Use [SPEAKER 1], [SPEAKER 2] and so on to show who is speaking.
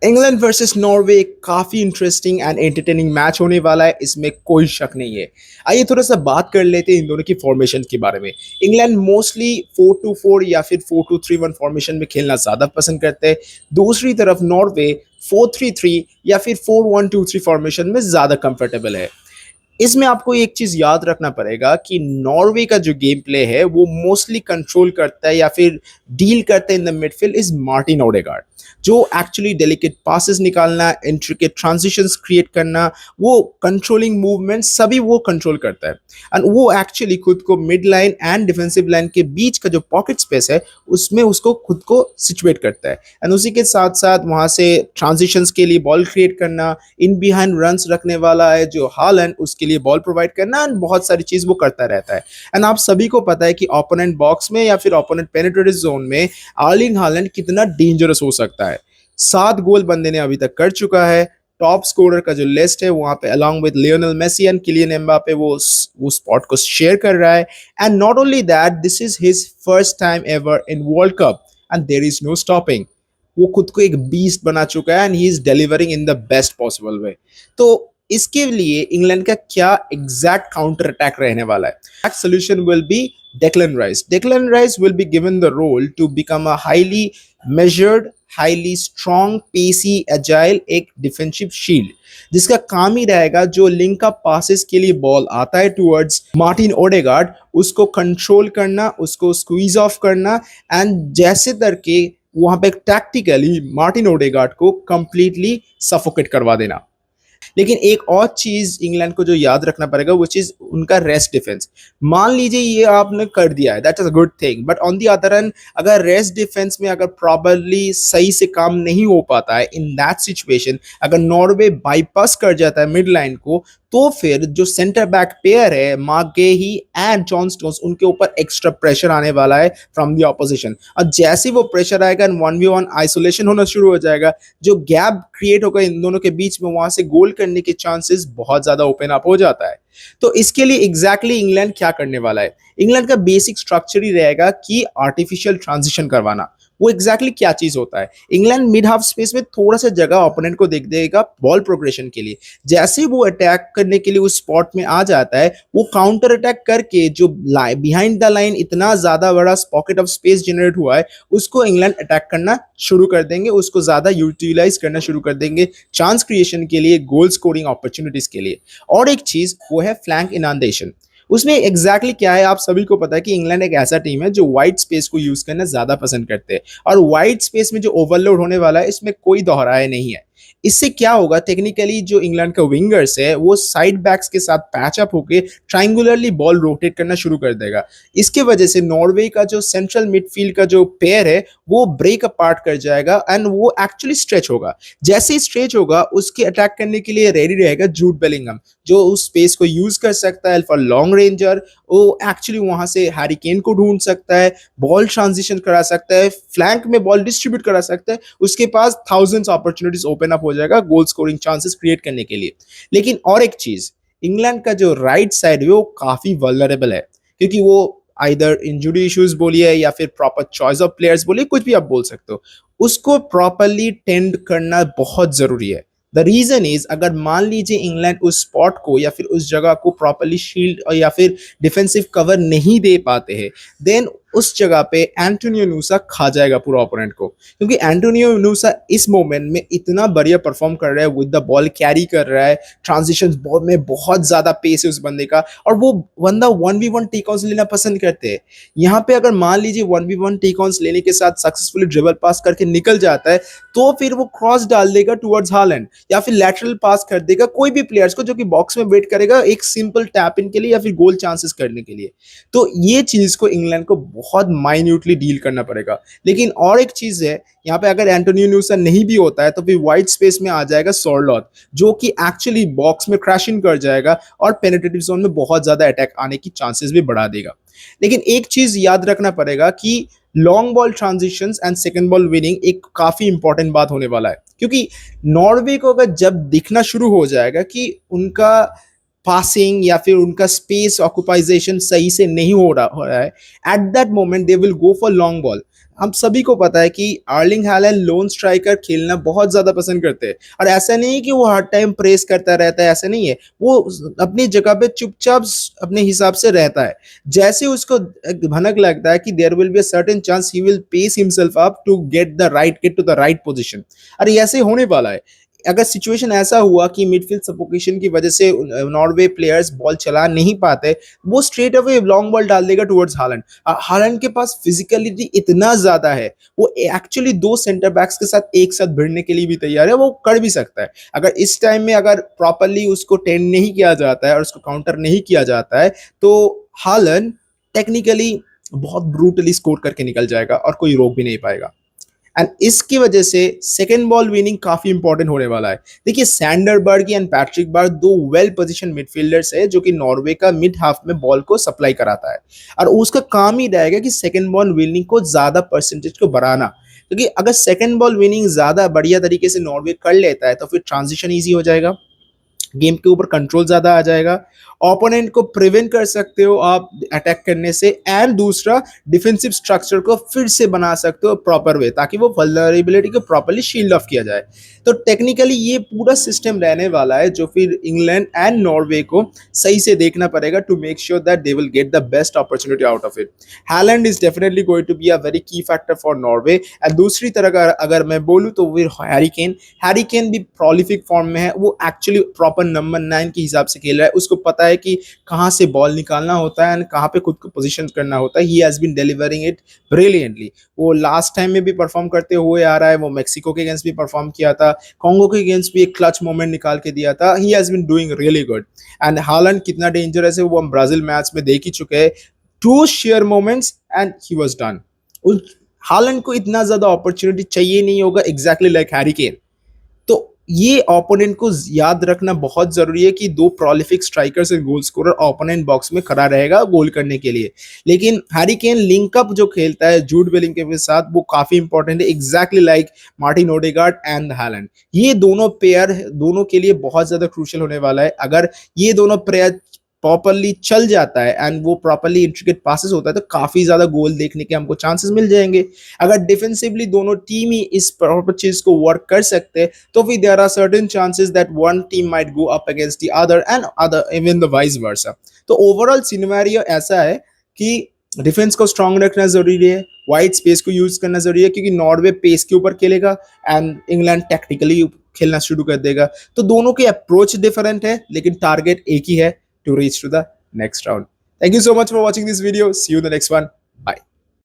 [SPEAKER 1] England versus Norway काफी interesting and entertaining match होने वाला है, इसमें कोई शक नहीं है। आइए थोड़ा सा बात कर लेते हैं इन दोनों की फॉर्मेशन के बारे में। इंग्लैंड मोस्टली 4-2-4 या फिर 4-2-3-1 फॉर्मेशन में खेलना ज्यादा पसंद करते हैं। दूसरी तरफ नॉर्वे 4-3-3 या फिर 4-1-2-3 फॉर्मेशन में ज्यादा कंफर्टेबल है। इसमें आपको एक चीज याद रखना पड़ेगा कि नॉर्वे का जो गेम प्ले है वो मोस्टली कंट्रोल करता है या फिर डील करता है in the midfield is Martin Odegaard, जो एक्चुअली डेलिकेट पासेस निकालना, इंट्रिकेट ट्रांजिशंस क्रिएट करना, वो कंट्रोलिंग मूवमेंट सभी वो कंट्रोल करता है। एंड वो एक्चुअली खुद को mid line and defensive line के बीच का जो पॉकेट स्पेस है उसमें उसको खुद को सिचुएट करता है। एंड उसी के साथ साथ वहां से ट्रांजिशंस के लिए बॉल क्रिएट करना, इन बिहाइंड रन्स रखने वाला है जो हालन, उसके लिए बॉल प्रोवाइड करना एंड बहुत सारी चीज वो करता रहता है। एंड आप सभी को पता है कि ओपोनेंट बॉक्स में या फिर ओपोनेंट पेनिट्रेटिव जोन में आर्लिंग हालैंड कितना डेंजरस हो सकता है। 7 गोल बंदे ने अभी तक कर चुका है। टॉप स्कोरर का जो लिस्ट है वहां पे along with Lionel Messi and Kylian Mbappe वो स्पॉट को शेयर कर रहा है। And not only that, this is his first time ever in world cup and there is no stopping. वो खुद को एक बीस्ट बना चुका है and he is delivering in the best possible way. तो इसके लिए इंग्लैंड का क्या एग्जैक्ट काउंटर अटैक रहने वाला है? Solution will be Declan Rice. Declan Rice will be given the role to become a highly measured, highly strong, pacey, agile एक defensive shield, जिसका काम ही रहेगा जो लिंक अप पासेस के लिए बॉल आता है टुवर्ड्स मार्टिन ओडेगार्ड उसको कंट्रोल करना, उसको स्क्वीज ऑफ करना एंड जैसे करके वहां पे टैक्टिकली मार्टिन ओडेगार्ड को कंप्लीटली सफोकेट करवा देना। लेकिन एक और चीज इंग्लैंड को जो याद रखना पड़ेगा वो चीज उनका रेस्ट डिफेंस। मान लीजिए ये आपने कर दिया है, that is a good thing, but on the other hand अगर रेस्ट डिफेंस में अगर प्रॉपरली सही से काम नहीं हो पाता है, इन दैट सिचुएशन अगर नॉर्वे बाईपास कर जाता है मिड लाइन को, तो फिर जो सेंटर बैक पेयर है मार्क गेही एंड जॉन स्टोन्स, उनके ऊपर एक्स्ट्रा प्रेशर आने वाला है फ्रॉम द ऑपोजिशन। और जैसे वो प्रेशर आएगा 1v1 आइसोलेशन होना शुरू हो जाएगा, जो गैप क्रिएट होगा इन दोनों के बीच में, वहां से गोल करने के चांसेस बहुत ज्यादा ओपन अप हो जाता है। तो इसके लिए एग्जैक्टली इंग्लैंड क्या करने वाला है? इंग्लैंड का बेसिक स्ट्रक्चर ही रहेगा कि आर्टिफिशियल ट्रांजिशन करवाना। वो एग्जैक्टली क्या चीज होता है? इंग्लैंड मिड हाफ स्पेस में थोड़ा सा जगह ओपोनेंट को देख देगा बॉल प्रोग्रेशन के लिए। जैसे वो अटैक करने के लिए उस स्पॉट में आ जाता है, वो काउंटर अटैक करके जो बिहाइंड द लाइन इतना ज्यादा बड़ा पॉकेट ऑफ स्पेस जनरेट हुआ है उसको इंग्लैंड अटैक करना शुरू कर देंगे, उसको ज्यादा यूटिलाइज करना शुरू कर देंगे चांस क्रिएशन के लिए, गोल स्कोरिंग अपॉर्चुनिटीज के लिए। और एक चीज वो है फ्लैंक इनांडेशन। उसमें एग्जैक्टली क्या है, आप सभी को पता है कि इंग्लैंड एक ऐसा टीम है जो वाइट स्पेस को यूज करना ज्यादा पसंद करते हैं, और वाइट स्पेस में जो ओवरलोड होने वाला है इसमें कोई दोहराया नहीं है। इससे क्या होगा, टेक्निकली जो इंग्लैंड का विंगर्स है वो साइड बैक्स के साथ पैचअप होकर ट्राइंगुलरली बॉल रोटेट करना शुरू कर देगा। इसके वजह से नॉर्वे का जो सेंट्रल मिडफील्ड का जो पेयर है वो ब्रेक अपार्ट कर जाएगा एंड वो एक्चुअली स्ट्रेच होगा। जैसे ही स्ट्रेच होगा उसके अटैक करने के लिए रेडी रहेगा जूड बेलिंगम, जो उस स्पेस को यूज कर सकता है फॉर लॉन्ग रेंजर। वो एक्चुअली वहां से हैरी केन को ढूंढ सकता है, बॉल ट्रांजिशन करा सकता है, फ्लैंक में बॉल डिस्ट्रीब्यूट करा सकता है, उसके पास थाउजेंड्स अपॉर्चुनिटीज ओपन अप हो जाएगा गोल स्कोरिंग चांसेस क्रिएट करने के लिए। लेकिन और एक चीज, इंग्लैंड का जो राइट साइड है वो काफी वल्नरेबल है, क्योंकि वो आइदर इंजुरी इश्यूज बोलिए या फिर प्रॉपर चॉइस ऑफ प्लेयर्स बोलिए, कुछ भी आप बोल सकते हो, उसको प्रॉपरली टेंड करना बहुत जरूरी है। द रीजन इज, अगर मान लीजिए इंग्लैंड उस स्पॉट को या फिर उस जगह को प्रॉपरली शील्ड और या फिर डिफेंसिव कवर नहीं दे पाते हैं, देन उस जगह पे एंटोनियो न्यूसा खा जाएगा पूरा ओपोनेंट को। क्योंकि एंटोनियो न्यूसा इस मोमेंट में इतना बढ़िया परफॉर्म कर रहा है, विद द बॉल कैरी कर रहा है, ट्रांजिशंस बॉल में बहुत ज्यादा पेस है उस बंदे का, और वो बंदा 1v1 टेक ऑन लेना पसंद करते हैं। यहाँ पे अगर मान लीजिए 1v1 टेक ऑन लेने के साथ सक्सेसफुली ड्रिबल पास करके निकल जाता है, तो फिर वो क्रॉस डाल देगा टुवर्ड्स हालैंड या फिर लैटरल पास कर देगा कोई भी प्लेयर्स को जो कि बॉक्स में वेट करेगा एक सिंपल टैप इन के लिए या फिर गोल चांसेस करने के लिए। तो ये चीज को इंग्लैंड को बहुत माइन्यूटली डील करना पड़ेगा। लेकिन और एक चीज है, यहाँ पे अगर एंटोनियो न्यूसा नहीं भी होता है तो फिर वाइट स्पेस में आ जाएगा सॉर्लॉट, जो कि एक्चुअली बॉक्स में क्रैश इन कर जाएगा और पेनिट्रेटिव जोन में बहुत ज्यादा अटैक आने की चांसेस भी बढ़ा देगा। लेकिन एक चीज याद रखना पड़ेगा कि long ball transitions and second ball winning एक काफी इंपॉर्टेंट बात होने वाला है, क्योंकि नॉर्वे को अगर जब दिखना शुरू हो जाएगा कि उनका पासिंग या फिर उनका स्पेस ऑक्यूपाइजेशन सही से नहीं हो रहा है, at that moment they will go for long ball. हम सभी को पता है कि आर्लिंग हालैंड लोन स्ट्राइकर खेलना बहुत ज़्यादा पसंद करते हैं और ऐसा नहीं है कि वो हर टाइम प्रेस करता रहता है, ऐसा नहीं है। वो अपनी जगह पे चुपचाप अपने हिसाब से रहता है। जैसे उसको भनक लगता है कि there will be a certain chance he will pace himself up to get to the right position. और ये ऐसे होने वाला है। अगर सिचुएशन ऐसा हुआ कि मिडफील्ड सफोकेशन की वजह से नॉर्वे प्लेयर्स बॉल चला नहीं पाते, वो स्ट्रेट अवे लॉन्ग बॉल डाल देगा टुवर्ड्स हालैंड। हालैंड के पास फिजिकलिटी इतना ज्यादा है, वो एक्चुअली दो सेंटर बैक्स के साथ एक साथ भिड़ने के लिए भी तैयार है, वो कर भी सकता है। अगर इस टाइम में अगर प्रॉपरली उसको टेंड नहीं किया जाता है और उसको काउंटर नहीं किया जाता है, तो हालैंड टेक्निकली बहुत ब्रूटली स्कोर करके निकल जाएगा और कोई रोक भी नहीं पाएगा। एंड इसकी वजह से सेकेंड बॉल विनिंग काफी इंपॉर्टेंट होने वाला है। देखिए, सैंडरबर्ग एंड पैट्रिक बार दो वेल पोजिशन मिडफील्डर्स है जो कि नॉर्वे का मिड हाफ में बॉल को सप्लाई कराता है, और उसका काम ही रहेगा कि सेकेंड बॉल विनिंग को ज्यादा परसेंटेज को बढ़ाना। क्योंकि अगर सेकेंड बॉल विनिंग ज्यादा बढ़िया तरीके से नॉर्वे कर लेता है तो फिर ट्रांजिशन ईजी हो जाएगा, गेम के ऊपर कंट्रोल ज्यादा आ जाएगा, ओपोनेंट को प्रिवेंट कर सकते हो आप अटैक करने से, एंड दूसरा डिफेंसिव स्ट्रक्चर को फिर से बना सकते हो प्रॉपर वे, ताकि वो वल्नरेबिलिटी को प्रॉपर्ली शील्ड ऑफ किया जाए। तो टेक्निकली ये पूरा सिस्टम रहने वाला है जो फिर इंग्लैंड एंड नॉर्वे को सही से देखना पड़ेगा to make sure that they will get the best opportunity out of it. Haaland is definitely going to be a very key factor for Norway. And दूसरी तरह अगर मैं बोलूँ तो फिर हैरी केन भी प्रोलिफिक फॉर्म में है। वो एक्चुअली प्रॉपर नंबर 9 के हिसाब से खेल रहा है, उसको पता है कि कहाँ से बॉल निकालना होता है एंड कहाँ पे खुद को पोजीशन करना होता है। He has been delivering it brilliantly. वो लास्ट टाइम में भी परफॉर्म करते हुए आ रहा है, वो मेक्सिको के अगेंस्ट भी परफॉर्म किया था, कॉन्गो के अगेंस्ट भी एक क्लच मोमेंट निकाल के दिया था। He has been doing really good. And Haaland कितना डेंजरस है वो हम ब्राजील मैच में देख ही चुके हैं। To share moments and he was done. Haaland को इतना ज्यादा अपॉर्चुनिटी चाहिए नहीं होगा, एग्जैक्टली लाइक हैरी केन। तो ये ओपोनेंट को याद रखना बहुत जरूरी है कि दो प्रोलिफिक स्ट्राइकर्स और गोल स्कोरर ओपोनेंट बॉक्स में खड़ा रहेगा गोल करने के लिए। लेकिन हैरी केन लिंकअप जो खेलता है जूड बेलिंगहम के साथ, वो काफी इंपॉर्टेंट है, exactly like Martin Odegaard and Holland. ये दोनों पेयर दोनों के लिए बहुत ज्यादा क्रूशियल होने वाला है। अगर ये दोनों पेयर प्रॉपरली चल जाता है एंड वो प्रॉपरली इंट्रिकेट पासेस होता है तो काफी ज्यादा गोल देखने के हमको चांसेस मिल जाएंगे। अगर डिफेंसिवली दोनों टीम ही इस प्रॉपर चीज को वर्क कर सकते हैं तो फिर there are certain chances that one team might go up against the other and other even the vice versa. तो ओवरऑल सिनेरियो ऐसा है कि डिफेंस को स्ट्रांग रखना जरूरी है, वाइड स्पेस को यूज करना जरूरी है, क्योंकि नॉर्वे पेस के ऊपर खेलेगा एंड इंग्लैंड टैक्टिकली खेलना शुरू कर देगा। तो दोनों के अप्रोच डिफरेंट है लेकिन टारगेट एक ही है, to reach to the next round. Thank you so much for watching this video. See you in the next one. Bye.